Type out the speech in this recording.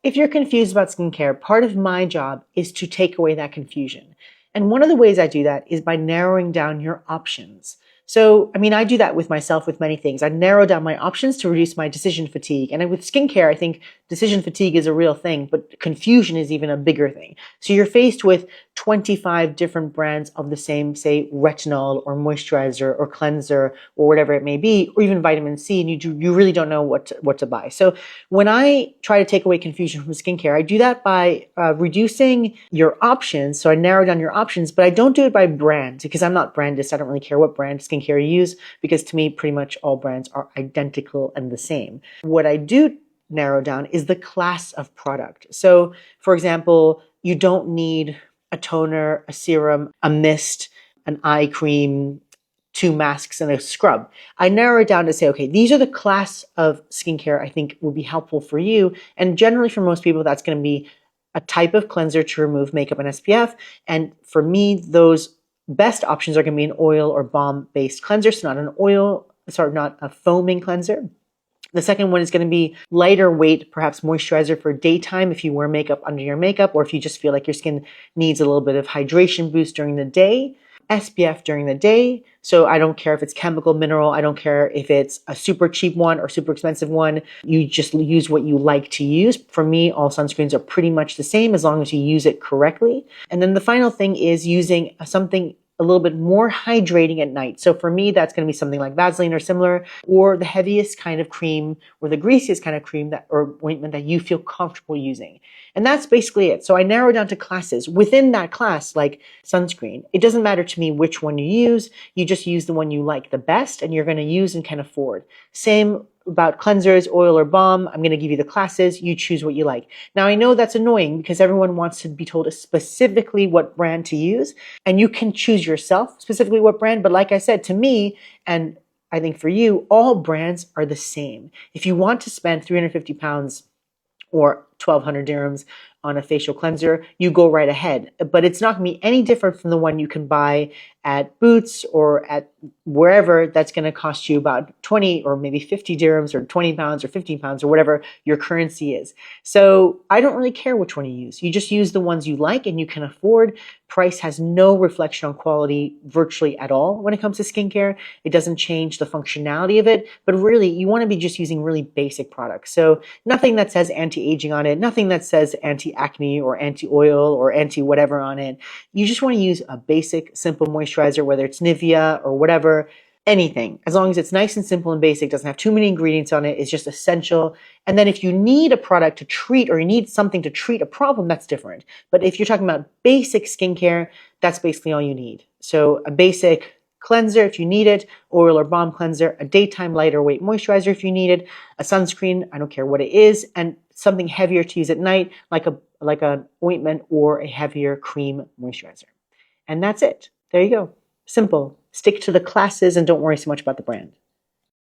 If you're confused about skincare, part of my job is to take away that confusion. And one of the ways I do that is by narrowing down your options. So, I do that with myself with many things. I narrow down my options to reduce my decision fatigue. And with skincare, I think decision fatigue is a real thing, but confusion is even a bigger thing. So you're faced with 25 different brands of the same, say, retinol or moisturizer or cleanser or whatever it may be, or even vitamin C, and you really don't know what to buy. So when I try to take away confusion from skincare, I do that by reducing your options. So I narrow down your options, but I don't do it by brand because I'm not brandist. I don't really care what brand skincare you use because to me, pretty much all brands are identical and the same. What I do narrow down is the class of product. So for example, you don't need a toner, a serum, a mist, an eye cream, 2 masks, and a scrub. I narrow it down to say, okay, these are the class of skincare I think will be helpful for you. And generally for most people, that's going to be a type of cleanser to remove makeup and SPF. And for me, those best options are going to be an oil or balm-based cleanser. So not a foaming cleanser. The second one is going to be lighter weight, perhaps moisturizer for daytime if you wear makeup under your makeup, or if you just feel like your skin needs a little bit of hydration boost during the day. SPF during the day. So I don't care if it's chemical, mineral. I don't care if it's a super cheap one or super expensive one. You just use what you like to use. For me, all sunscreens are pretty much the same as long as you use it correctly. And then the final thing is using something a little bit more hydrating at night. So for me, that's going to be something like Vaseline or similar, or the heaviest kind of cream or the greasiest kind of cream or ointment that you feel comfortable using. And that's basically it. So I narrow down to classes. Within that class, like sunscreen, it doesn't matter to me which one you use. You just use the one you like the best and you're going to use and can afford. Same about cleansers, oil or balm. I'm going to give you the classes. You choose what you like. Now, I know that's annoying because everyone wants to be told specifically what brand to use, and you can choose yourself specifically what brand. But like I said, to me, and I think for you, all brands are the same. If you want to spend 350 pounds or 1,200 dirhams on a facial cleanser, you go right ahead. But it's not going to be any different from the one you can buy at Boots or at wherever that's going to cost you about 20 or maybe 50 dirhams or 20 pounds or 15 pounds or whatever your currency is. So I don't really care which one you use. You just use the ones you like and you can afford. Price has no reflection on quality virtually at all when it comes to skincare. It doesn't change the functionality of it, but really you want to be just using really basic products. So nothing that says anti-aging on it, nothing that says anti-acne or anti-oil or anti-whatever on it. You just want to use a basic, simple moisturizer, whether it's Nivea or whatever, anything. As long as it's nice and simple and basic, doesn't have too many ingredients on it, it's just essential. And then if you need a product to treat or you need something to treat a problem, that's different. But if you're talking about basic skincare, that's basically all you need. So a basic cleanser if you need it, oil or balm cleanser, a daytime lighter weight moisturizer if you need it, a sunscreen, I don't care what it is, and something heavier to use at night, like an ointment or a heavier cream moisturizer. And that's it. There you go. Simple. Stick to the classes and don't worry so much about the brand.